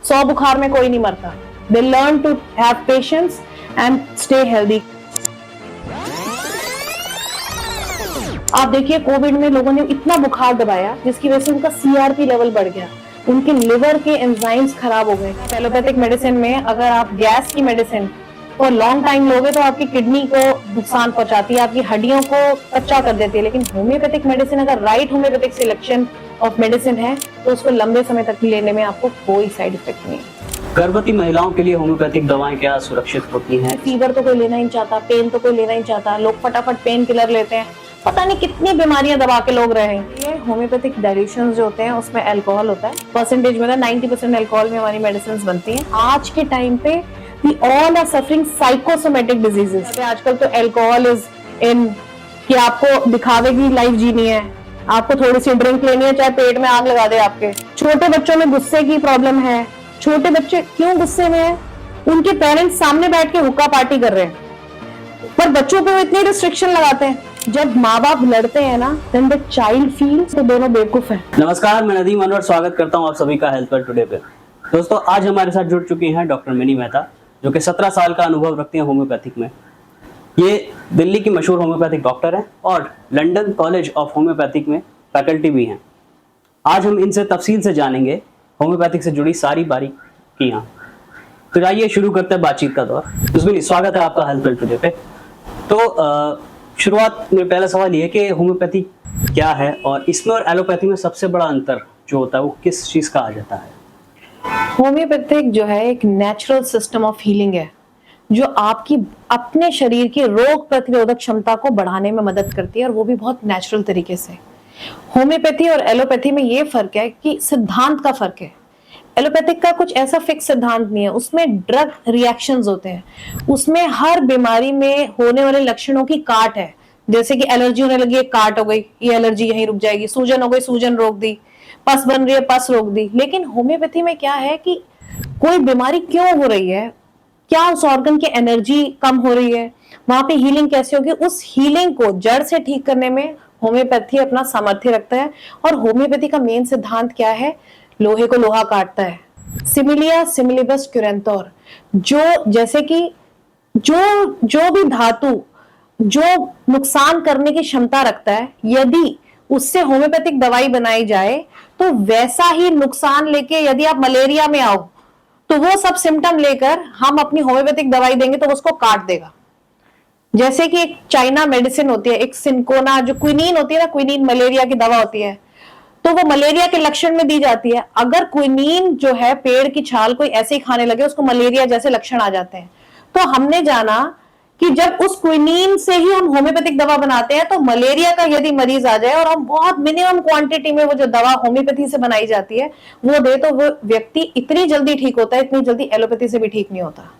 100 बुखार में कोई नहीं मरता। They learn to have patience and stay healthy. आप देखिए कोविड में लोगों ने इतना बुखार दबाया जिसकी वजह से उनका सीआरपी लेवल बढ़ गया, उनके लिवर के एंजाइम्स खराब हो गए। एलोपैथिक मेडिसिन में अगर आप गैस की मेडिसिन और लॉन्ग टाइम लोगे तो आपकी किडनी को नुकसान पहुंचाती है, आपकी हड्डियों को कच्चा कर देती है। लेकिन होम्योपैथिक मेडिसिन अगर right homeopathic selection of medicine है तो उसको लंबे समय तक लेने में आपको कोई साइड इफेक्ट नहीं है। गर्भवती महिलाओं के लिए होम्योपैथिक दवाएं क्या सुरक्षित होती हैं? फीवर तो कोई लेना ही चाहता, पेन तो कोई लेना ही चाहता, लोग फटाफट पेन किलर लेते हैं, पता नहीं कितनी बीमारियां दबा के लोग रहे हैं। ये होम्योपैथिक डाइल्यूशंस जो होते हैं उसमें अल्कोहल होता है, परसेंटेज में 90% अल्कोहल में हमारी मेडिसिन बनती हैं। आज के टाइम पे we all are suffering psychosomatic diseases। आजकल तो अल्कोहल इज इन कि आपको दिखावे की लाइफ जीनी है, आपको थोड़ी सी ड्रिंक लेनी है चाहे पेट में आग लगा दे आपके। छोटे बच्चों में गुस्से की प्रॉब्लम है। छोटे बच्चे क्यों गुस्से में हैं? उनके पेरेंट्स सामने बैठ के हुक्का पार्टी कर रहे हैं, पर बच्चों पे वो इतने रिस्ट्रिक्शन लगाते हैं। जब माँ बाप लड़ते हैं ना, then the child feels तो दोनों बेवकूफ हैं। नमस्कार, मैं नदीम अनवर स्वागत करता हूं आप सभी का हेल्थ पर टुडे पे। दोस्तों, आज हमारे साथ जुड़ चुकी हैं डॉक्टर मिनी मेहता, जो कि 17 साल का अनुभव रखती हैं होम्योपैथिक में। ये दिल्ली की मशहूर होम्योपैथिक डॉक्टर हैं और लंदन कॉलेज ऑफ होम्योपैथिक में फैकल्टी भी हैं। आज हम इनसे तफसील से जानेंगे होम्योपैथिक से जुड़ी सारी बारीकियां। तो आइए शुरू करते हैं बातचीत का दौर। उसमें स्वागत है आपका हेल्थ पर टुडे पे। तो शुरुआत में पहला सवाल ये कि होम्योपैथी क्या है और इसमें और एलोपैथी में सबसे बड़ा अंतर जो होता है वो किस चीज का आ जाता है? होम्योपैथिक जो है एक नेचुरल सिस्टम ऑफ हीलिंग है जो आपकी अपने शरीर की रोग प्रतिरोधक क्षमता को बढ़ाने में मदद करती है, और वो भी बहुत नेचुरल तरीके से। होम्योपैथी और एलोपैथी में ये फर्क है कि सिद्धांत का फर्क है। एलोपैथिक का कुछ ऐसा फिक्स सिद्धांत नहीं है, उसमें ड्रग रिएक्शंस होते हैं, उसमें हर बीमारी में होने वाले लक्षणों की काट है। जैसे कि एलर्जी होने लगी है, काट हो गई, ये एलर्जी यहीं रुक जाएगी। सूजन हो गई, सूजन रोक दी। पस बन रही है, पस रोक दी। लेकिन होम्योपैथी में क्या है कि कोई बीमारी क्यों हो रही है, क्या उस ऑर्गन की एनर्जी कम हो रही है, वहां पे हीलिंग कैसे होगी, उस हीलिंग को जड़ से ठीक करने में होम्योपैथी अपना सामर्थ्य रखता है। और होम्योपैथी का मेन सिद्धांत क्या है? लोहे को लोहा काटता है। सिमिलिया सिमिलिबस क्यूरेंटोर, जो जैसे कि जो भी धातु जो नुकसान करने की क्षमता रखता है, यदि उससे होम्योपैथिक दवाई बनाई जाए तो वैसा ही नुकसान लेके यदि आप मलेरिया में आओ तो वो सब सिम्टम लेकर हम अपनी होम्योपैथिक दवाई देंगे तो उसको काट देगा। जैसे कि एक चाइना मेडिसिन होती है, एक सिंकोना, जो क्विनीन होती है ना, क्विनीन मलेरिया की दवा होती है, तो वो मलेरिया के लक्षण में दी जाती है। अगर क्विनीन जो है पेड़ की छाल कोई ऐसे ही खाने लगे, उसको मलेरिया जैसे लक्षण आ जाते हैं। तो हमने जाना कि जब उस क्विनीन से ही हम होम्योपैथिक दवा बनाते हैं तो मलेरिया का यदि मरीज आ जाए और हम बहुत मिनिमम क्वांटिटी में वो जो दवा होम्योपैथी से बनाई जाती है वो दे, तो वो व्यक्ति इतनी जल्दी ठीक होता है, इतनी जल्दी एलोपैथी से भी ठीक नहीं होता।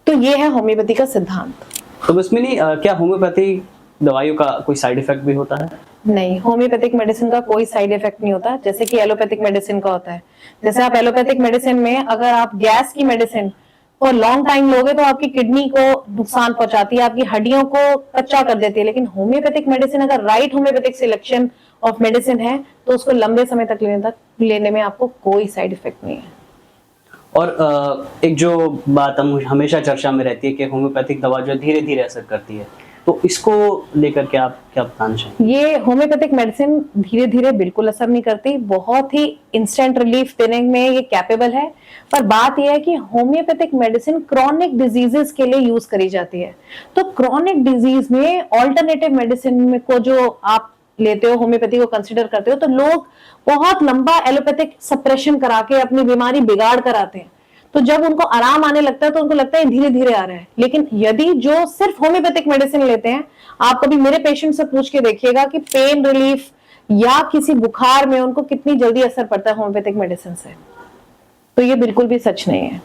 तो ये है होम्योपैथी का सिद्धांत। तो इसमें नहीं क्या होम्योपैथी दवाइयों का कोई साइड इफेक्ट भी होता है? नहीं, होम्योपैथिक मेडिसिन का कोई साइड इफेक्ट नहीं होता जैसे कि एलोपैथिक मेडिसिन का होता है। जैसे आप एलोपैथिक मेडिसिन में अगर आप गैस की मेडिसिन और लॉन्ग टाइम लोगे तो आपकी किडनी को नुकसान पहुंचाती है, आपकी हड्डियों को कच्चा कर देती है। लेकिन होम्योपैथिक मेडिसिन अगर right homeopathic selection of medicine है तो उसको लंबे समय तक लेने में आपको कोई साइड इफेक्ट नहीं है। और एक जो बात हम हमेशा चर्चा में रहती है कि होम्योपैथिक दवा जो धीरे धीरे असर करती है, तो इसको लेकर के आप क्या बताना चाहेंगे? ये होम्योपैथिक मेडिसिन धीरे धीरे बिल्कुल असर नहीं करती, बहुत ही इंस्टेंट रिलीफ देने में ये कैपेबल है। पर बात यह है कि होम्योपैथिक मेडिसिन क्रॉनिक डिजीजेस के लिए यूज करी जाती है। तो क्रॉनिक डिजीज में ऑल्टरनेटिव मेडिसिन में को जो आप लेते हो, होम्योपैथी को कंसिडर करते हो, तो लोग बहुत लंबा एलोपैथिक सप्रेशन करा के अपनी बीमारी बिगाड़ कर आते हैं। तो जब उनको आराम आने लगता है तो उनको लगता है धीरे धीरे आ रहा है। लेकिन यदि जो सिर्फ होम्योपैथिक मेडिसिन लेते हैं, आप कभी मेरे पेशेंट से पूछ के देखिएगा कि पेन रिलीफ या किसी बुखार में उनको कितनी जल्दी असर पड़ता है होम्योपैथिक मेडिसिन से। तो ये बिल्कुल भी सच नहीं है।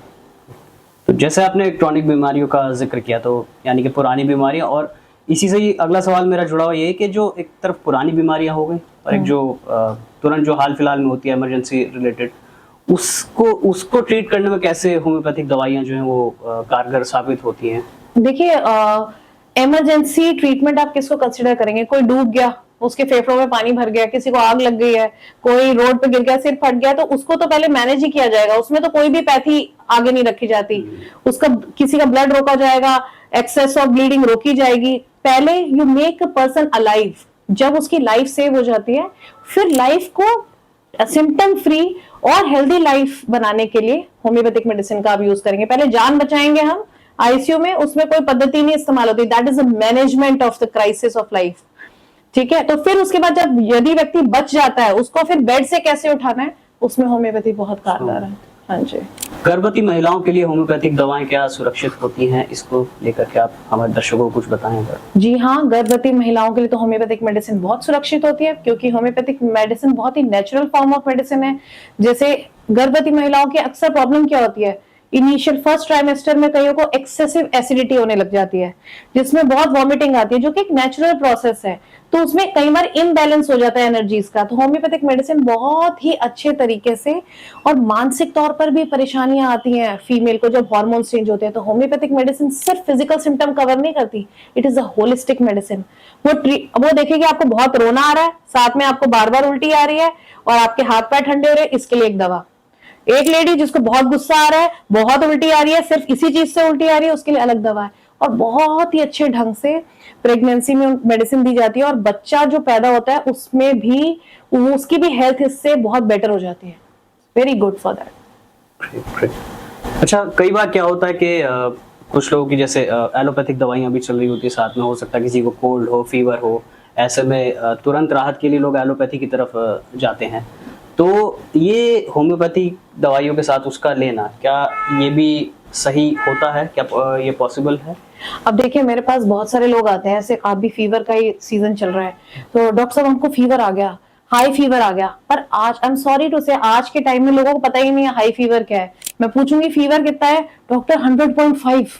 तो जैसे आपने क्रॉनिक बीमारियों का जिक्र किया, तो यानी कि पुरानी बीमारियां, और इसी से ही अगला सवाल मेरा जुड़ा हुआ ये है कि जो एक तरफ पुरानी बीमारियां हो गई और एक जो तुरंत जो हाल फिलहाल में होती है इमरजेंसी रिलेटेड, उसको ट्रीट करने में कैसे होम्योपैथिक दवाइयां जो हैं वो कारगर साबित होती हैं? देखिए, इमरजेंसी ट्रीटमेंट आप किसको कंसिडर करेंगे? कोई डूब गया, उसके फेफड़ों में पानी भर गया, किसी को आग लग गई है, कोई रोड पे गिर गया, सिर फट गया, तो उसको तो पहले मैनेज ही किया जाएगा। उसमें तो कोई भी पैथी आगे नहीं रखी जाती। उसका किसी का ब्लड रोका जाएगा, एक्सेस ऑफ ब्लीडिंग रोकी जाएगी। पहले you make a person alive. जब उसकी लाइफ सेव हो जाती है, फिर लाइफ को सिम्टम फ्री और हेल्दी लाइफ बनाने के लिए होम्योपैथिक मेडिसिन का आप यूज करेंगे। पहले जान बचाएंगे हम आईसीयू में, उसमें कोई पद्धति नहीं इस्तेमाल होती। That is a management of the crisis of life. ठीक है, तो फिर उसके बाद जब यदि व्यक्ति बच जाता है, उसको फिर बेड से कैसे उठाना है, उसमें होम्योपैथी बहुत कारगर है। हाँ जी। गर्भवती महिलाओं के लिए होम्योपैथिक दवाएं क्या सुरक्षित होती हैं, इसको लेकर के आप हमारे दर्शकों को कुछ बताएं अगर। जी हाँ, गर्भवती महिलाओं के लिए तो होम्योपैथिक मेडिसिन बहुत सुरक्षित होती है, क्योंकि होम्योपैथिक मेडिसिन बहुत ही नेचुरल फॉर्म ऑफ मेडिसिन है। जैसे गर्भवती महिलाओं की अक्सर प्रॉब्लम क्या होती है, इनिशियल फर्स्ट ट्राइमेस्टर में कईयों को एक्सेसिव एसिडिटी होने लग जाती है, जिसमें बहुत वॉमिटिंग आती है, जो कि एक नेचुरल प्रोसेस है। तो उसमें कई बार इनबैलेंस हो जाता है एनर्जीज का। तो होम्योपैथिक मेडिसिन बहुत ही अच्छे तरीके से, और मानसिक तौर पर भी परेशानियां आती हैं फीमेल को जब हार्मोन चेंज होते हैं, तो होम्योपैथिक मेडिसिन सिर्फ फिजिकल सिम्टम कवर नहीं करती, it is a holistic medicine. वो देखेगी आपको बहुत रोना आ रहा है, साथ में आपको बार बार उल्टी आ रही है और आपके हाथ पैर ठंडे हो रहे हैं, इसके लिए एक दवा। एक लेडी जिसको बहुत गुस्सा आ रहा है, बहुत उल्टी आ रही है, सिर्फ इसी चीज से उल्टी आ रही है, उसके लिए अलग दवा है। और बहुत ही अच्छे ढंग से प्रेगनेंसी में मेडिसिन दी जाती है, और बच्चा जो पैदा होता है उसमें भी उसकी भी हेल्थ इससे बहुत बेटर हो जाती है। Very good for that. अच्छा, कई बार क्या होता है कि कुछ लोगों की जैसे एलोपैथिक दवाइयां भी चल रही होती है, साथ में हो सकता है किसी को कोल्ड हो, फीवर हो, ऐसे में तुरंत राहत के लिए लोग एलोपैथी की तरफ जाते हैं। तो ये होम्योपैथी दवाइयों के साथ उसका लेना, क्या ये भी सही होता है, क्या ये पॉसिबल है? अब देखिए, मेरे पास बहुत सारे लोग आते हैं, ऐसे आप भी फीवर का ही सीजन चल रहा है, तो डॉक्टर साहब हमको फीवर आ गया, हाई फीवर आ गया। पर आज आई एम सॉरी टू से, आज के टाइम में लोगों को पता ही नहीं है हाई फीवर क्या है। मैं पूछूंगी फीवर कितना है, डॉक्टर 100.5।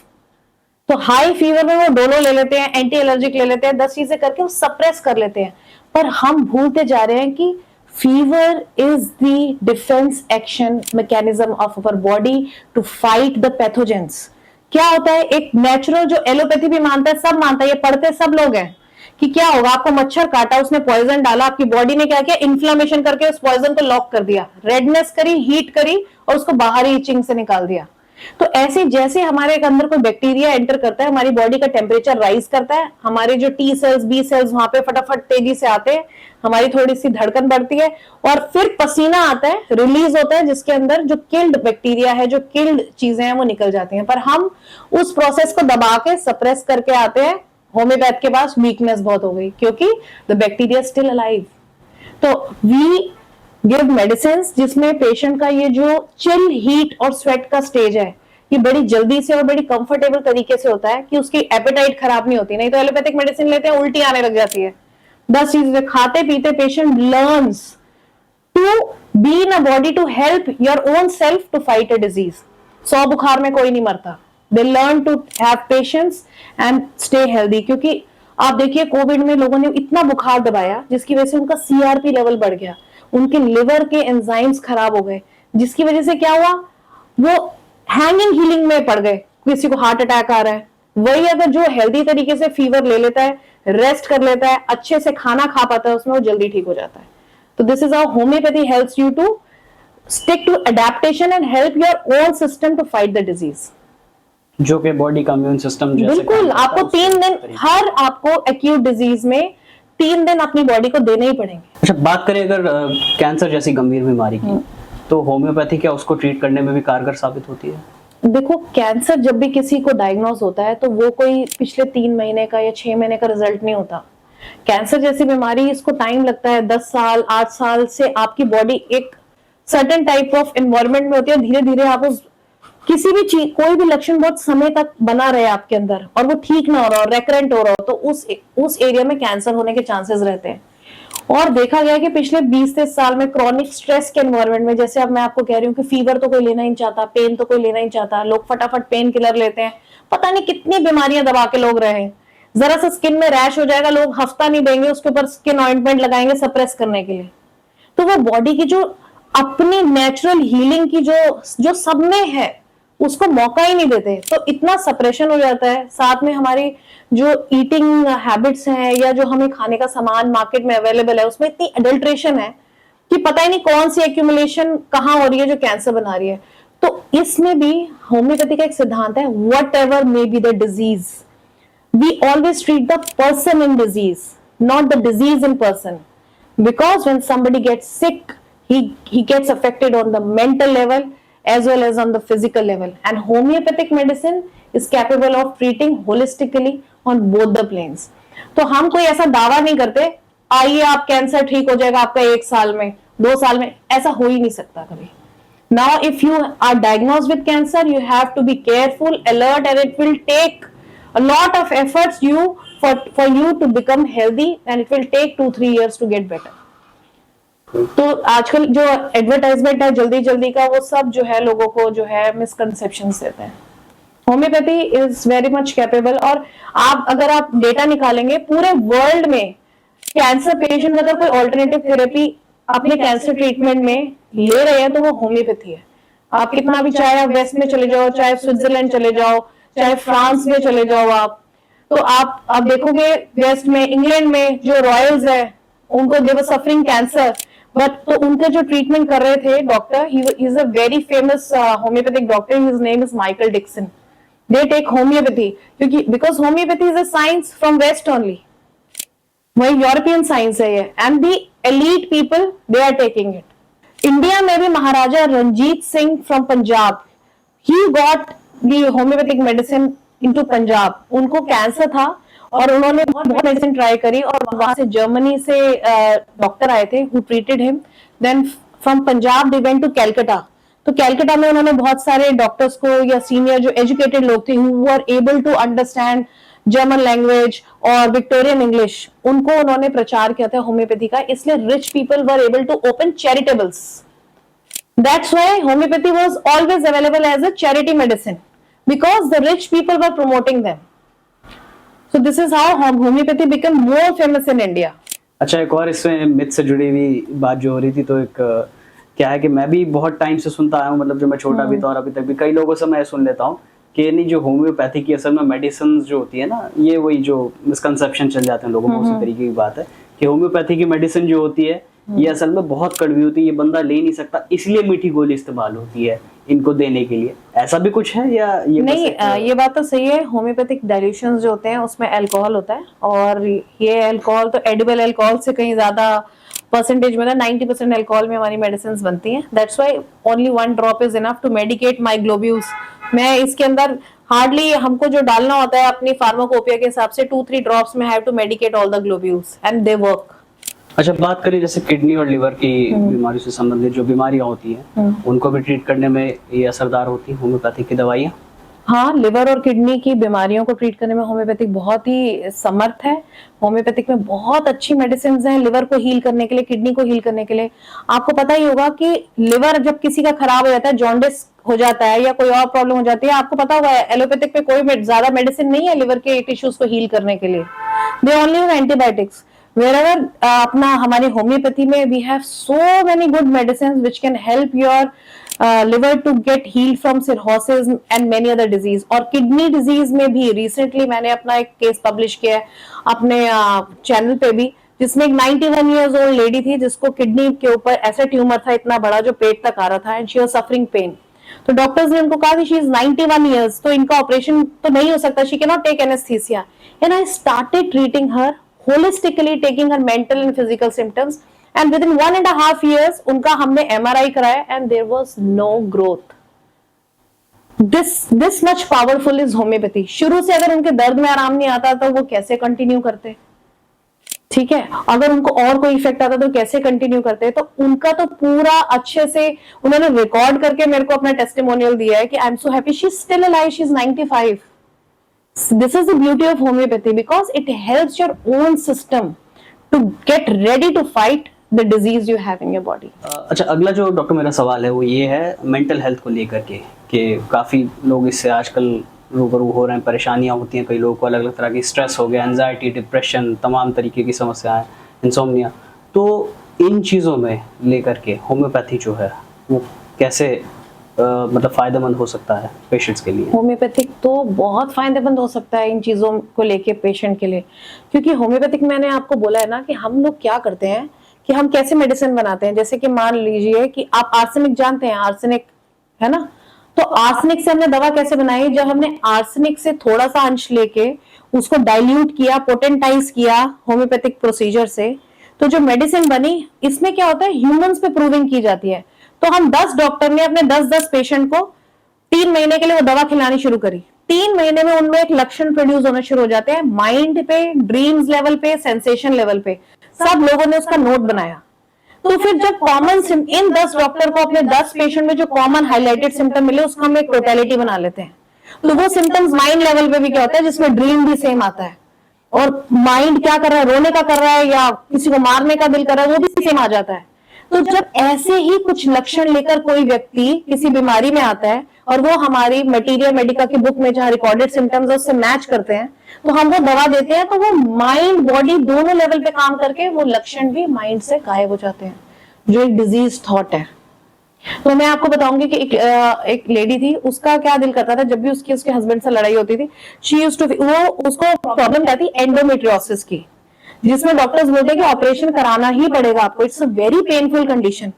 तो हाई फीवर में वो डोलो ले लेते हैं, एंटी एलर्जिक ले लेते हैं, 10 चीजें करके वो सप्रेस कर लेते हैं। पर हम भूलते जा रहे हैं कि fever is the defence action mechanism of our body to fight the pathogens. क्या होता है, एक नेचुरल जो एलोपैथी भी मानता है, सब मानता है, ये पढ़ते सब लोग हैं कि क्या होगा, आपको मच्छर काटा, उसने पॉइजन डाला, आपकी बॉडी ने क्या किया, इन्फ्लेमेशन करके उस पॉइजन को लॉक कर दिया, रेडनेस करी, हीट करी, और उसको बाहरी इचिंग से निकाल दिया। तो ऐसे जैसे हमारे अंदर कोई बैक्टीरिया एंटर करता है, हमारी बॉडी का टेम्परेचर राइज करता है, हमारे जो टी सेल्स, बी सेल्स वहां पे फटाफट तेजी से आते हैं, हमारी थोड़ी सी धड़कन बढ़ती है, और फिर पसीना आता है, रिलीज होता है, जिसके अंदर जो किल्ड बैक्टीरिया है, जो किल्ड चीजें हैं, वो निकल जाती हैं। पर हम उस प्रोसेस को दबा के सप्रेस करके आते हैं। होम्योपैथ के पास वीकनेस बहुत हो गई, क्योंकि द बैक्टीरिया स्टिल अलाइव। तो वी गिव मेडिसिन जिसमें पेशेंट का ये जो चिल, हीट और स्वेट का स्टेज है, ये बड़ी जल्दी से और बड़ी कंफर्टेबल तरीके से होता है कि उसकी एपेटाइट खराब नहीं होती। नहीं तो एलोपैथिक मेडिसिन लेते हैं, उल्टी आने लग जाती है। 10 चीजें खाते पीते patient learns to be in a body to help your own self to fight a disease. 100 बुखार में कोई नहीं मरता। They learn to have patience and stay healthy. क्योंकि आप देखिए, कोविड में लोगों ने इतना बुखार दबाया, जिसकी वजह से उनका सीआरपी लेवल बढ़ गया, उनके लिवर के एंजाइम्स खराब हो गए, जिसकी वजह से क्या हुआ, वो हैंगिंग हीलिंग में पड़ गए। किसी को हार्ट अटैक आ रहा है, वही अगर जो हेल्दी तरीके से फीवर ले लेता है, रेस्ट कर लेता है, अच्छे से खाना खा पाता है, उसमें वो जल्दी ठीक हो जाता है। तो this is how homeopathy helps you to stick to adaptation and help your own system to fight the disease. जो कि बॉडी का इम्यून सिस्टम बिल्कुल, आपको 3 दिन हर आपको एक्यूट डिजीज में 3 दिन अपनी बॉडी को देने ही पड़ेंगे। अच्छा, बात करें अगर कैंसर जैसी गंभीर बीमारी की, तो होम्योपैथी क्या उसको ट्रीट करने में भी कारगर साबित होती है? देखो, कैंसर जब भी किसी को डायग्नोज होता है, तो वो कोई पिछले 3 महीने का या 6 महीने का रिजल्ट नहीं होता। कैंसर जैसी बीमारी, इसको टाइम लगता है, 10 साल 8 साल से आपकी बॉडी एक सर्टेन टाइप ऑफ एनवायरनमेंट में होती है। धीरे धीरे आप उस किसी भी चीज, कोई भी लक्षण बहुत समय तक बना रहे आपके अंदर और वो ठीक ना हो रहा हो, रेकरेंट हो रहा हो, तो उस एरिया में कैंसर होने के चांसेस रहते हैं। और देखा गया कि पिछले 20-30 साल में क्रॉनिक स्ट्रेस के एनवायरनमेंट में, जैसे अब मैं आपको कह रही हूँ कि फीवर तो कोई लेना ही नहीं चाहता, पेन तो कोई लेना ही नहीं चाहता, लोग फटाफट पेन किलर लेते हैं, पता नहीं कितनी बीमारियां दबा के लोग रहे हैं। जरा सा स्किन में रैश हो जाएगा, लोग हफ्ता नहीं देंगे, उसके ऊपर स्किन ऑइंटमेंट लगाएंगे सप्रेस करने के लिए। तो वो बॉडी की जो अपनी नेचुरल हीलिंग की जो सब में है, उसको मौका ही नहीं देते, तो इतना सप्रेशन हो जाता है। साथ में हमारी जो ईटिंग हैबिट्स हैं या जो हमें खाने का सामान मार्केट में अवेलेबल है उसमें इतनी अडल्ट्रेशन है कि पता ही नहीं कौन सी एक्यूमुलेशन कहाँ हो रही है जो कैंसर बना रही है। तो इसमें भी होम्योपैथी का एक सिद्धांत है, what ever may be the disease, we always treat the person in disease, not the disease in person, because when somebody gets sick, he gets affected on the mental level as well as on the physical level, and homeopathic medicine is capable of treating holistically on both the planes. तो हम कोई ऐसा दावा नहीं करते आइए आप cancer ठीक हो जाएगा आपका 1 साल में 2 साल में, ऐसा हो ही नहीं सकता कभी। Now if you are diagnosed with cancer, you have to be careful, alert, and it will take a lot of efforts for you to become healthy, and it will take 2-3 years to get better. तो आजकल जो advertisement है जल्दी जल्दी का, वो सब जो है लोगों को जो है मिसकंसेप्शंस देते हैं। Homeopathy is very much capable, और अगर आप डेटा निकालेंगे पूरे वर्ल्ड में कैंसर पेशेंट अगर कोई ऑल्टरनेटिव थेरेपी अपने कैंसर ट्रीटमेंट में ले रहे हैं तो वो होम्योपैथी है। आप कितना भी, चाहे आप वेस्ट में चले जाओ, चाहे स्विट्जरलैंड चले जाओ, चाहे फ्रांस में चले जाओ आप, तो आप देखोगे वेस्ट में, इंग्लैंड में जो रॉयल्स है उनको they were suffering cancer, but तो उनके जो ट्रीटमेंट कर रहे थे doctor, he is a very famous homeopathic doctor, his name is Michael Dixon. They take homeopathy क्योंकि because homeopathy is a science from west only, वही यूरोपियन साइंस है ये, and the elite people they are taking it. India में भी Maharaja Ranjit Singh from Punjab, he got the homeopathic medicine into Punjab. उनको cancer था और उन्होंने बहुत मेडिसिन ट्राई करी, और वहां से जर्मनी से डॉक्टर आए थे who treated him. Then from Punjab they went to Calcutta, तो कैलकाटा में उन्होंने बहुत सारे डॉक्टर्स को या सीनियर जो एजुकेटेड लोग थे who were able to understand German language और विक्टोरियन इंग्लिश, उनको उन्होंने प्रचार किया था होम्योपैथी का, इसलिए rich people were able to open charitables. That's why homeopathy was always available as a charity medicine, because the rich people were promoting them. So this is how homeopathy became more famous in India. अच्छा, एक और इसमें myth से जुड़ी हुई बात जो हो रही थी, तो एक क्या है कि मैं भी बहुत टाइम से सुनता आया हूँ, मतलब जो मैं छोटा भी था और अभी तक भी कई लोगों से मैं सुन लेता हूँ कि नहीं, जो होम्योपैथी की असल में मेडिसिन जो होती है ना, ये वही जो मिसकंसेप्शन चल जाते हैं लोगों में, उसी तरीके की बात है कि होम्योपैथी की मेडिसिन जो होती है ये असल में बहुत कड़वी होती है, ये बंदा ले नहीं सकता, इसलिए मीठी गोली इस्तेमाल होती है इनको देने के लिए। ऐसा भी कुछ है या ये नहीं? ये बात तो सही है। होम्योपैथिक डाइल्यूशंस जो होते हैं उसमें अल्कोहल होता है, और ये अल्कोहल तो एडिबल अल्कोहल से कहीं ज्यादा परसेंटेज में, 90% अल्कोहल में हमारी मेडिसिन बनती हैं। That's why only 1 drop is enough to medicate my globules. मैं इसके अंदर हार्डली, हमको जो डालना होता है अपनी फार्माकोपिया के हिसाब से 2-3 ड्रॉप्स में have to medicate all the globules and they work. अच्छा, बात करें जैसे किडनी और लिवर की बीमारी से संबंधित जो बीमारियां होती हैं, उनको भी ट्रीट करने में ये असरदार होती है होम्योपैथिक की दवाइयाँ? हाँ, लिवर और किडनी की बीमारियों को ट्रीट करने में होम्योपैथिक बहुत ही समर्थ है। होम्योपैथिक में बहुत अच्छी मेडिसिन हैं लिवर को हील करने के लिए, किडनी को हील करने के लिए। आपको पता ही होगा कि लिवर जब किसी का खराब हो जाता है, जॉन्डिस हो जाता है या कोई और प्रॉब्लम हो जाती है, आपको पता होगा एलोपैथिक पे कोई ज्यादा मेडिसिन नहीं है लिवर के टिश्यूज को हील करने के लिए, they only have antibiotics. Wherever अपना हमारी होम्योपैथी में we have so many good medicines which can help your liver to get healed from cirrhosis and many other disease। और किडनी डिजीज में भी रिसेंटली मैंने अपना एक केस पब्लिश किया है अपने चैनल पे भी, जिसमें एक 91 years old लेडी थी जिसको किडनी के ऊपर ऐसा ट्यूमर था इतना बड़ा जो पेट तक आ रहा था, and she was suffering pain. तो डॉक्टर्स ने उनको कहा कि शी इज 91 years, तो इनका ऑपरेशन तो नहीं हो सकता, she can not take anaesthesia. And I started treating her holistically, taking her mental and physical symptoms, and within 1.5 years उनका हमने MRI कराया and there was no growth। This much powerful is homeopathy। शुरू से अगर उनके दर्द में आराम नहीं आता तो वो कैसे कंटिन्यू करते? ठीक है, अगर उनको और कोई इफेक्ट आता तो कैसे कंटिन्यू करते? तो उनका तो पूरा अच्छे से उन्होंने रिकॉर्ड करके मेरे को अपना टेस्टिमोनियल दिया है कि I am so happy, she is still alive, she is 95। This is the beauty of homeopathy, because it helps your own system to get ready to fight the disease you have in your body। अच्छा, अगला जो doctor मेरा सवाल है वो ये है mental health को लेकर के, कि काफ़ी लोग इससे आजकल रूबरू हो रहे हैं, परेशानियां होती हैं, कई लोगों को अलग अलग तरह की स्ट्रेस हो गया, एंजाइटी, डिप्रेशन, तमाम तरीके की समस्याएं, इंसोम्निया। तो इन चीज़ों में लेकर के होम्योपैथी जो है वो कैसे मतलब फायदेमंद हो सकता है पेशेंट्स के लिए? होम्योपैथिक तो बहुत फायदेमंद हो सकता है इन चीजों को लेके पेशेंट के लिए, क्योंकि होम्योपैथिक मैंने आपको बोला है ना कि हम लोग क्या करते हैं कि हम कैसे मेडिसिन बनाते हैं। जैसे कि मान लीजिए कि आप आर्सेनिक जानते हैं, आर्सेनिक है ना, तो आर्सेनिक से हमने दवा कैसे बनाई? जब हमने आर्सेनिक से थोड़ा सा अंश लेके उसको डाइल्यूट किया, पोटेंटाइज किया होम्योपैथिक प्रोसीजर से, तो जो मेडिसिन बनी, इसमें क्या होता है, ह्यूमंस पे प्रूविंग की जाती है। तो हम 10 डॉक्टर ने अपने 10-10 पेशेंट को 3 महीने के लिए वो दवा खिलानी शुरू करी। 3 महीने में उनमें एक लक्षण प्रोड्यूस होना शुरू हो जाते हैं, माइंड पे, ड्रीम्स लेवल पे, सेंसेशन लेवल पे, सब लोगों ने उसका नोट बनाया। तो फिर जब कॉमन इन 10 डॉक्टर को अपने 10 पेशेंट में जो कॉमन हाईलाइटेड सिम्टम मिले, उसका हम एक टोटलिटी बना लेते हैं। तो वो सिम्टम्स माइंड लेवल पे भी क्या होता है, जिसमें ड्रीम भी सेम आता है, और माइंड क्या कर रहा है, रोने का कर रहा है या किसी को मारने का दिल कर रहा है, वो भी सेम आ जाता है। तो जब ऐसे ही कुछ लक्षण लेकर कोई व्यक्ति किसी बीमारी में आता है और वो हमारी मटीरियल मेडिका की बुक में जहां रिकॉर्डेड सिम्टम्स उससे मैच करते हैं, तो हम वो दवा देते हैं, तो वो माइंड बॉडी दोनों लेवल पे काम करके वो लक्षण भी माइंड से गायब हो जाते हैं, जो एक डिजीज थॉट है। तो मैं आपको बताऊंगी कि एक लेडी थी, उसका क्या दिल करता था, जब भी उसके हस्बैंड से लड़ाई होती थी, शी यूज्ड टू, वो उसको प्रॉब्लम क्या थी, एंडोमेट्रियोसिस की, जिसमें डॉक्टर्स बोलते हैं कि ऑपरेशन कराना ही पड़ेगा आपको, it's a very painful condition.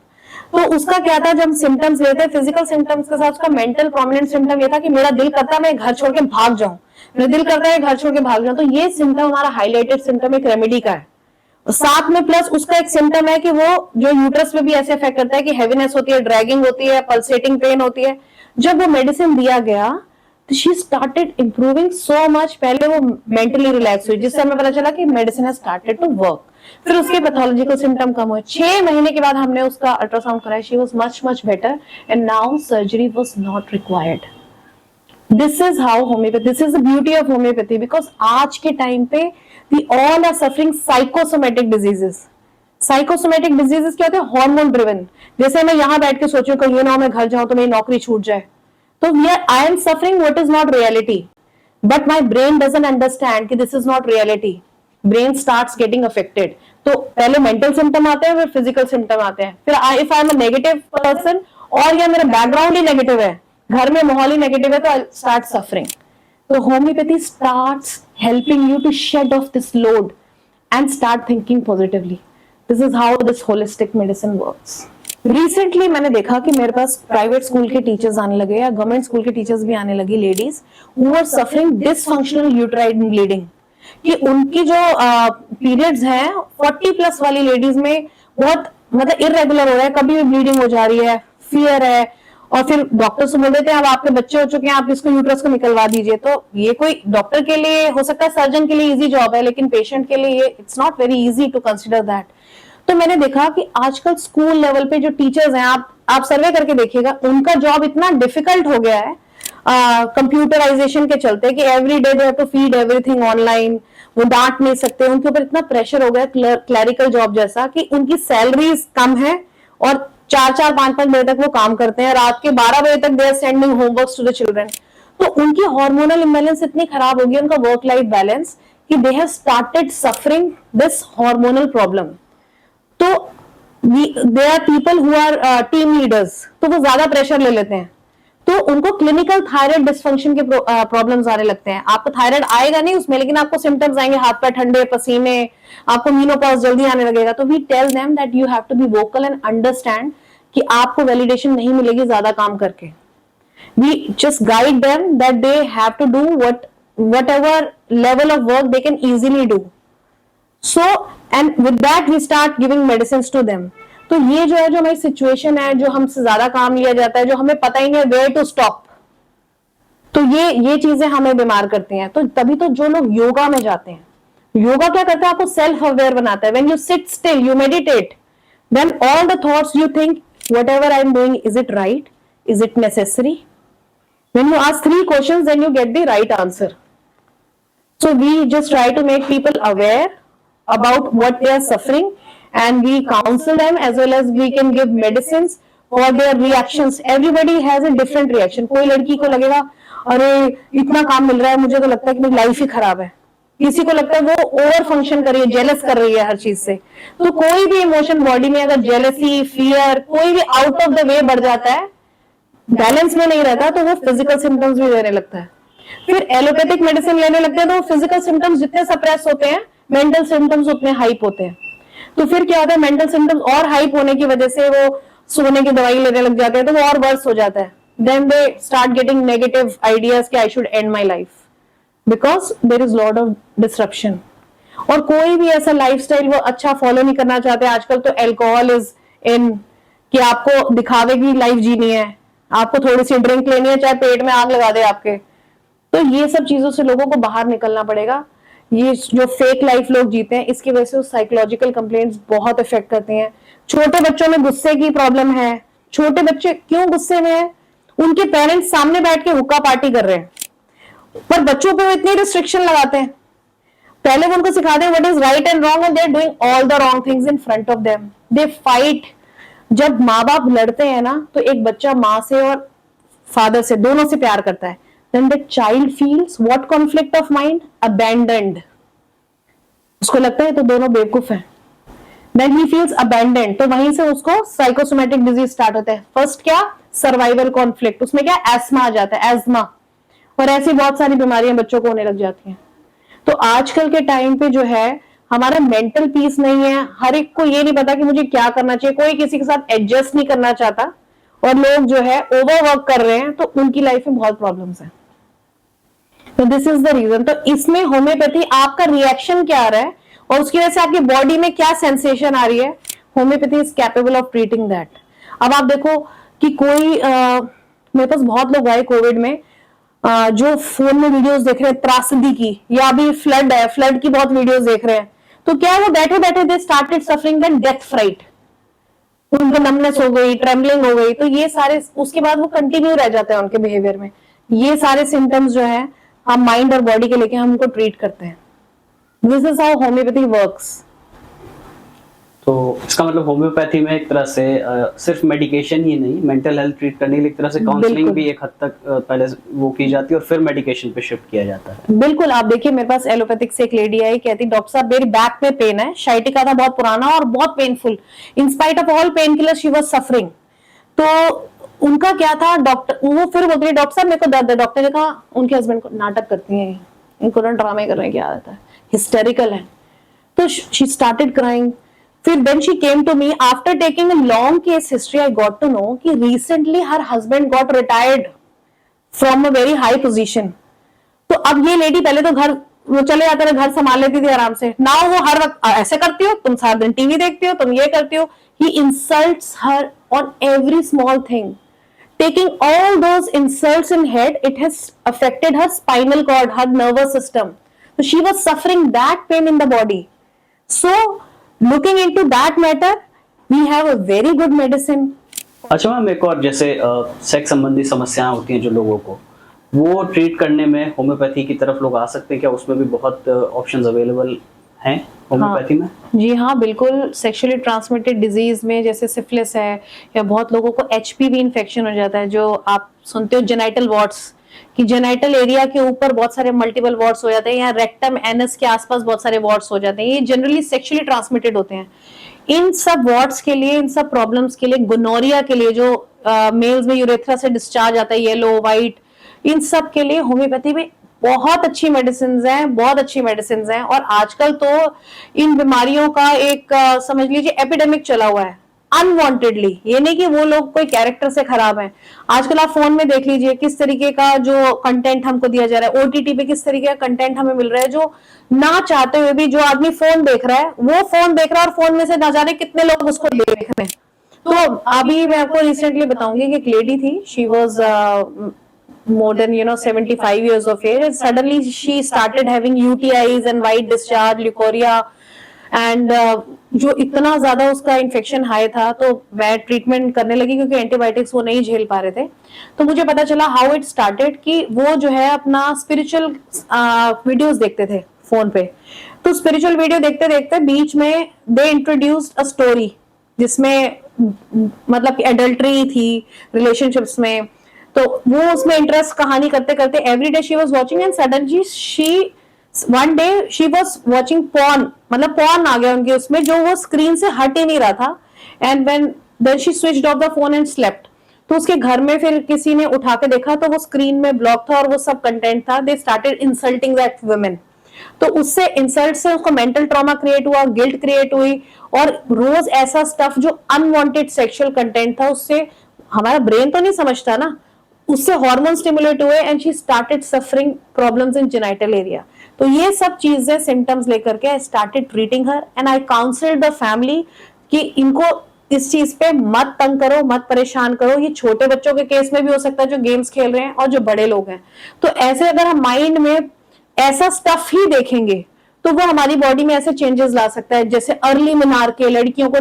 तो उसका क्या था, जब सिम्टम्स लेते हैं फिजिकल सिम्टम्स के साथ, उसका मेंटल प्रोमिनेंट सिम्टम ये था कि मेरा दिल करता है मैं घर छोड़ के भाग जाऊं, मेरा दिल करता है घर छोड़ के भाग जाऊं। तो ये सिम्टम हमारा हाईलाइटेड सिम्टम एक रेमेडी का है। साथ में प्लस उसका एक सिम्टम है कि वो जो यूट्रस में भी ऐसे इफेक्ट करता है कि हेवीनेस होती है, ड्रैगिंग होती है, पल्सेटिंग पेन होती है। जब वो मेडिसिन दिया गया तो she started improving so much. पहले वो मेंटली रिलैक्स हुई, जिससे हमें पता चला कि medicine has started to work. फिर उसके पैथोलॉजिकल सिम्टम कम हुए। 6 महीने के बाद हमने उसका अल्ट्रासाउंड कराया, she was much better and now surgery was not required. This is how homeopathy, this is the beauty of homeopathy, because आज के टाइम पे we all are suffering psychosomatic diseases. Psychosomatic diseases क्या होते हैं, hormone driven. जैसे मैं यहाँ बैठ के सोचूं कि ये ना मैं घर जाऊं तो मेरी नौकरी छूट जाए, तो I am suffering what is not reality, but my brain doesn't understand कि this is not reality. Brain starts getting affected. तो पहले मेंटल सिम्टम आते हैं, फिर फिजिकल सिम्टम आते हैं, फिर if I am a negative person और या मेरा बैकग्राउंड ही नेगेटिव है, घर में माहौल ही नेगेटिव है, तो I start suffering. So homeopathy starts helping you to shed off this load and start thinking positively. This is how this holistic medicine works. Recently मैंने देखा कि मेरे पास प्राइवेट स्कूल के टीचर्स आने लगे या गवर्नमेंट स्कूल के टीचर्स भी आने लगी, ladies who are suffering dysfunctional uterine bleeding, कि उनकी जो पीरियड्स हैं 40 प्लस वाली लेडीज में बहुत मतलब इरेगुलर हो रहा है, कभी भी ब्लीडिंग हो जा रही है, फियर है, और फिर डॉक्टर से बोल देते हैं अब आपके बच्चे हो चुके हैं, आप इसको यूट्रस को निकलवा दीजिए। तो ये कोई डॉक्टर के लिए हो सकता है, सर्जन के लिए इजी जॉब है, लेकिन पेशेंट के लिए it's not very easy to consider that. तो मैंने देखा कि आजकल स्कूल लेवल पे जो टीचर्स हैं, आप सर्वे करके देखिएगा, उनका जॉब इतना डिफिकल्ट हो गया है कंप्यूटराइजेशन के चलते कि every day they have to feed everything online, वो डांट नहीं सकते, उनके ऊपर इतना प्रेशर हो गया क्लरिकल जॉब जैसा कि उनकी सैलरीज कम है और 4-4, 5-5 बजे तक वो काम करते हैं, रात के 12 बजे तक they are sending homeworks to the children. तो उनकी हार्मोनल इम्बैलेंस इतनी खराब हो गई, उनका वर्क लाइफ बैलेंस, कि they have started suffering this hormonal problem. तो they are people who are team leaders, तो वो ज्यादा प्रेशर ले लेते हैं, तो उनको क्लिनिकल थायराइड डिस्फंक्शन के प्रॉब्लम्स आने लगते हैं। आपको थायराइड आएगा नहीं उसमें, लेकिन आपको सिम्टम्स आएंगे, हाथ पैर ठंडे, पसीने, आपको मीनोपॉज जल्दी आने लगेगा। तो we tell them that you have to be vocal and understand कि आपको वैलिडेशन नहीं मिलेगी ज्यादा काम करके। We just guide them that they have to do whatever level of work they can easily do. So and with that we start giving medicines to them. तो ये जो है, जो हमारी सिचुएशन है, जो हमसे ज्यादा काम लिया जाता है, जो हमें पता ही नहीं है वेयर टू स्टॉप, तो ये चीजें हमें बीमार करती हैं। तो तभी तो जो लोग योगा में जाते हैं, योगा क्या करता है, आपको सेल्फ अवेयर बनाता है। When you sit still, you meditate, then all the thoughts you think, whatever I am doing, is it right, is it necessary? When you ask 3 questions, then you get the right answer. So we just try to make people aware about what they are suffering, and we counsel them, as well as we can give medicines for their reactions. Everybody has a different reaction. कोई लड़की को लगेगा अरे इतना काम मिल रहा है, मुझे तो लगता है कि मेरी लाइफ ही खराब है। किसी को लगता है वो ओवर फंक्शन कर रही है, जेलस कर रही है हर चीज से। तो कोई भी इमोशन बॉडी में अगर जेलसी, फियर, कोई भी आउट ऑफ द वे बढ़ जाता है, बैलेंस में नहीं रहता तो वो फिजिकल सिम्टम्स भी देने लगता है। फिर एलोपैथिक मेडिसिन लेने लगते हैं तो फिजिकल सिम्टम्स जितने सप्रेस होते हैं मेंटल सिम्टम्स उतने हाइप होते हैं। तो फिर क्या होता है, मेंटल सिम्टम्स और हाइप होने की वजह से वो सोने की दवाई लेने लग जाते हैं तो वो और वर्स हो जाता है। Then they start getting negative ideas कि I should end my life because there is lot of disruption. और कोई भी ऐसा लाइफस्टाइल वो अच्छा फॉलो नहीं करना चाहते। आजकल तो अल्कोहल इज इन, कि आपको दिखावे की लाइफ जीनी है, आपको थोड़ी सी ड्रिंक लेनी है चाहे पेट में आग लगा दे आपके। तो ये सब चीजों से लोगों को बाहर निकलना पड़ेगा। ये जो फेक लाइफ लोग जीते हैं इसकी वजह से साइकोलॉजिकल कंप्लेंट्स बहुत इफेक्ट करती हैं। छोटे बच्चों में गुस्से की प्रॉब्लम है। छोटे बच्चे क्यों गुस्से में है? उनके पेरेंट्स सामने बैठ के हुक्का पार्टी कर रहे हैं, पर बच्चों पे वो इतनी रिस्ट्रिक्शन लगाते हैं। पहले वो उनको सिखाते हैं what is right and wrong and they are doing all the wrong things in front of them. They fight. जब माँ बाप लड़ते हैं ना तो एक बच्चा माँ से और फादर से दोनों से प्यार करता है। Then the child feels what conflict of mind? Abandoned. उसको लगता है तो दोनों बेवकूफ हैं। Then he feels abandoned. तो वहीं से उसको साइकोसोमेटिक डिजीज स्टार्ट होता है। फर्स्ट क्या? Survival conflict. उसमें क्या? एस्मा आ जाता है, एस्मा। और ऐसी बहुत सारी बीमारियां बच्चों को होने लग जाती हैं। तो आजकल के टाइम पे जो है हमारा मेंटल पीस नहीं है। हर एक को ये नहीं पता कि मुझे क्या करना चाहिए। कोई किसी के साथ एडजस्ट नहीं करना चाहता और लोग जो है ओवरवर्क कर रहे हैं तो उनकी लाइफ में बहुत प्रॉब्लम्स हैं। तो दिस इज द रीजन। तो इसमें होम्योपैथी आपका रिएक्शन क्या आ रहा है और उसकी वजह से आपकी बॉडी में क्या सेंसेशन आ रही है, homeopathy is capable of treating that. अब आप देखो कि कोई मेरे पास बहुत लोग आए कोविड में जो फोन में वीडियोस देख रहे हैं त्रासदी की, या अभी फ्लड है, फ्लड की बहुत वीडियोस देख रहे हैं। तो क्या वो बैठे बैठे they started suffering that death fright, उनको नमनेस हो गई, ट्रेम्बलिंग हो गई। तो ये सारे उसके बाद वो कंटिन्यू रह जाते हैं उनके बिहेवियर में। ये सारे सिम्टम्स जो है हम माइंड और बॉडी के लेके हम उनको ट्रीट करते हैं। This is how homeopathy works. तो इसका मतलब होम्योपैथी में एक तरह से सिर्फ मेडिकेशन ही नहीं, मेंटल हेल्थ ट्रीट करने के लिए एक तरह से काउंसलिंग भी एक हद तक पहले वो की जाती है और फिर मेडिकेशन पे शिफ्ट किया जाता है। बिल्कुल। आप देखिए मेरे पास एलोपैथिक से एक लेडी आई, कहती डॉक्टर साहब मेरी बैक में पेन है, शाइटिका था बहुत पुराना और बहुत painful, in spite of all pain killer she was suffering. तो उनका क्या था, डॉक्टर वो फिर बोल रही डॉक्टर साहब मेरे को दर्द है। डॉक्टर ने कहा उनके हस्बैंड को नाटक करती हैं, इनको ना ड्रामे करने की आदत है, हिस्टेरिकल है। तो शी स्टार्टेड क्राइंग। फिर then she came to me after taking a long case history. I got to know कि recently her husband got retired from a very high position. तो अब ये लेडी, पहले तो घर वो चले जाते थे, घर संभाल लेती थी आराम से, नाउ वो हर वक्त ऐसे करती हो, तुम सारा दिन टीवी देखती हो, तुम ये करती हो। He insults her on every small thing. Taking all those insults in head, it has affected her spinal cord, her nervous system. So she was suffering that pain in the body. So looking into that matter, we have a very good medicine. अच्छा ma'am, एक और जैसे sex संबंधी समस्याएं होती हैं जो लोगों को, वो ट्रीट करने में होम्योपैथी की तरफ लोग आ सकते हैं क्या? उसमें भी बहुत ऑप्शंस अवेलेबल हैं होम्योपैथी में? जी हाँ, बिल्कुल। सेक्सुअली ट्रांसमिटेड डिजीज में जैसे सिफिलिस है, या बहुत लोगों को एचपीवी इन्फेक्शन हो जाता है, जो आप सुनते हो जेनाइटल वॉर्ड्स, कि जेनाइटल एरिया के ऊपर बहुत सारे मल्टीपल वॉर्ड्स हो जाते हैं, या रेक्टम एनस के आसपास बहुत सारे वॉर्ड्स हो जाते हैं। ये जनरली सेक्सुअली ट्रांसमिटेड होते हैं। इन सब वॉर्ड्स के लिए, इन सब प्रॉब्लम्स के लिए, गोनोरिया के लिए जो मेल्स में यूरेथ्रा से डिस्चार्ज आता है, येलो व्हाइट, इन सब के लिए होम्योपैथी में बहुत अच्छी मेडिसिन हैं, बहुत अच्छी मेडिसिन हैं। और आजकल तो इन बीमारियों का एक समझ लीजिए एपिडेमिक चला हुआ है अनवांटेडली। ये नहीं कि वो लोग कोई कैरेक्टर से खराब हैं। आजकल आप फोन में देख लीजिए किस तरीके का जो कंटेंट हमको दिया जा रहा है, ओटीटी पे किस तरीके का कंटेंट हमें मिल रहा है, जो ना चाहते हुए भी जो आदमी फोन देख रहा है, वो फोन देख रहा है और फोन में से ना जाने कितने लोग उसको देख रहे हैं। तो अभी मैं आपको रिसेंटली बताऊंगी कि एक लेडी थी, she was more than 75 years of age, and suddenly she started having UTIs and white discharge, leukorrhea, and जो इतना ज्यादा उसका इन्फेक्शन हाई था, तो मैं ट्रीटमेंट करने लगी क्योंकि एंटीबायोटिक्स वो नहीं झेल पा रहे थे। तो मुझे पता चला हाउ इट स्टार्टेड कि वो जो है अपना स्पिरिचुअल वीडियोस देखते थे फोन पे। तो स्पिरिचुअल वीडियो देखते देखते बीच में दे इंट्रोड्यूस्ड अ स्टोरी जिसमें मतलब एडल्ट्री थी रिलेशनशिप्स में। तो वो उसमें इंटरेस्ट कहानी करते करते every day she was watching, and suddenly she one day she was watching porn, मतलब पॉर्न आ गया उनके उसमें, जो वो स्क्रीन से हट ही नहीं रहा था। And then she switched off the phone and slept. तो उसके घर में फिर किसी ने उठा के देखा तो वो स्क्रीन में ब्लॉक था और वो सब कंटेंट था, they started insulting that women. तो उससे इंसल्ट से उसको मेंटल ट्रॉमा क्रिएट हुआ, गिल्ट क्रिएट हुई, और रोज ऐसा स्टफ जो अनवांटेड सेक्सुअल कंटेंट था, उससे हमारा ब्रेन तो नहीं समझता ना, उससे हार्मोन स्टिमुलेट हुए and she started suffering problems in genital area. तो ये सब चीजें सिम्टम्स लेकर के आई started treating her and I counselled the family कि इनको इस चीज पे मत तंग करो, मत परेशान करो। ये छोटे बच्चों के केस में भी हो सकता है जो गेम्स खेल रहे हैं, और जो बड़े लोग हैं। तो ऐसे अगर हम माइंड में ऐसा स्टफ ही देखेंगे तो वो हमारी बॉडी में ऐसे चेंजेस ला सकता है, जैसे अर्ली मेनार्के, लड़कियों को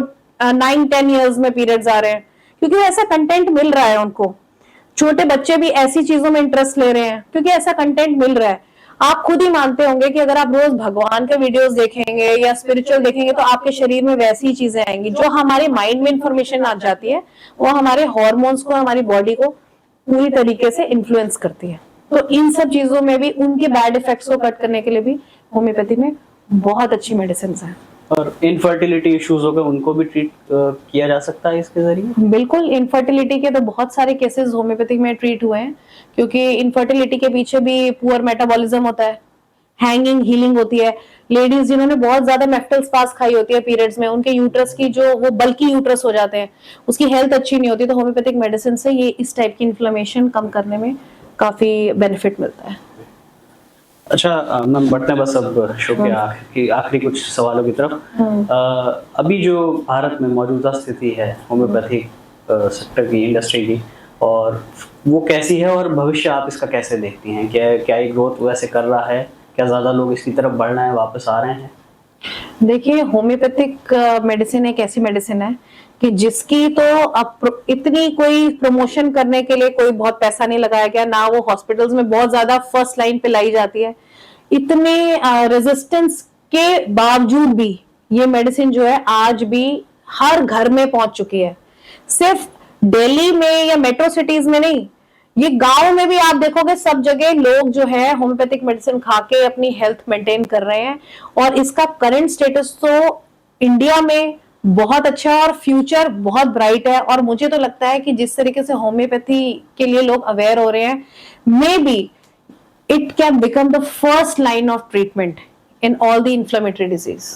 9-10 इयर्स में पीरियड्स आ रहे हैं क्योंकि ऐसा कंटेंट मिल रहा है उनको। छोटे बच्चे भी ऐसी चीजों में इंटरेस्ट ले रहे हैं क्योंकि ऐसा कंटेंट मिल रहा है। आप खुद ही मानते होंगे कि अगर आप रोज भगवान के वीडियोस देखेंगे या स्पिरिचुअल देखेंगे तो आपके शरीर में वैसी ही चीजें आएंगी। जो हमारे माइंड में इंफॉर्मेशन आ जाती है वो हमारे हॉर्मोन्स को, हमारी बॉडी को पूरी तरीके से इन्फ्लुएंस करती है। तो इन सब चीजों में भी, उनके बैड इफेक्ट्स को कट करने के लिए भी होम्योपैथी में बहुत अच्छी मेडिसिन है। और इनफर्टिलिटी इश्यूज हो गए, उनको भी ट्रीट किया जा सकता है इसके जरिए? बिल्कुल, इनफर्टिलिटी के तो बहुत सारे केसेस होम्योपैथिक में ट्रीट हुए हैं, क्योंकि इनफर्टिलिटी के पीछे भी पुअर मेटाबॉलिज्म होता है, हैंगिंग हीलिंग होती है। लेडीज जिन्होंने बहुत ज्यादा मेफ्टल स्पास खाई होती है पीरियड्स में, उनके यूट्रस की जो वो बल्की यूट्रस हो जाते हैं, उसकी हेल्थ अच्छी नहीं होती। तो होम्योपैथिक मेडिसिन से ये इस टाइप की इन्फ्लेमेशन कम करने में काफी बेनिफिट मिलता है। अच्छा मैम, बढ़ते हैं बस अब शो के आखिरी कुछ सवालों की तरफ। अभी जो भारत में मौजूदा स्थिति है होम्योपैथिक सेक्टर की, इंडस्ट्री की, और वो कैसी है और भविष्य आप इसका कैसे देखती हैं? क्या ये ग्रोथ वैसे कर रहा है? क्या ज्यादा लोग इसकी तरफ बढ़ रहे हैं, वापस आ रहे हैं? देखिए, होम्योपैथिक मेडिसिन एक ऐसी मेडिसिन है कि जिसकी तो अब इतनी कोई प्रमोशन करने के लिए कोई बहुत पैसा नहीं लगाया गया, ना वो हॉस्पिटल्स में बहुत ज्यादा फर्स्ट लाइन पे लाई जाती है। इतने रेजिस्टेंस के बावजूद भी ये मेडिसिन जो है आज भी हर घर में पहुंच चुकी है। सिर्फ दिल्ली में या मेट्रो सिटीज में नहीं, ये गांव में भी आप देखोगे सब जगह लोग जो है होम्योपैथिक मेडिसिन खा के अपनी हेल्थ मेंटेन कर रहे हैं। और इसका करंट स्टेटस तो इंडिया में बहुत अच्छा है और फ्यूचर बहुत ब्राइट है। और मुझे तो लगता है कि जिस तरीके से होम्योपैथी के लिए लोग अवेयर हो रहे हैं, may be it can become the first line of treatment in all the inflammatory disease.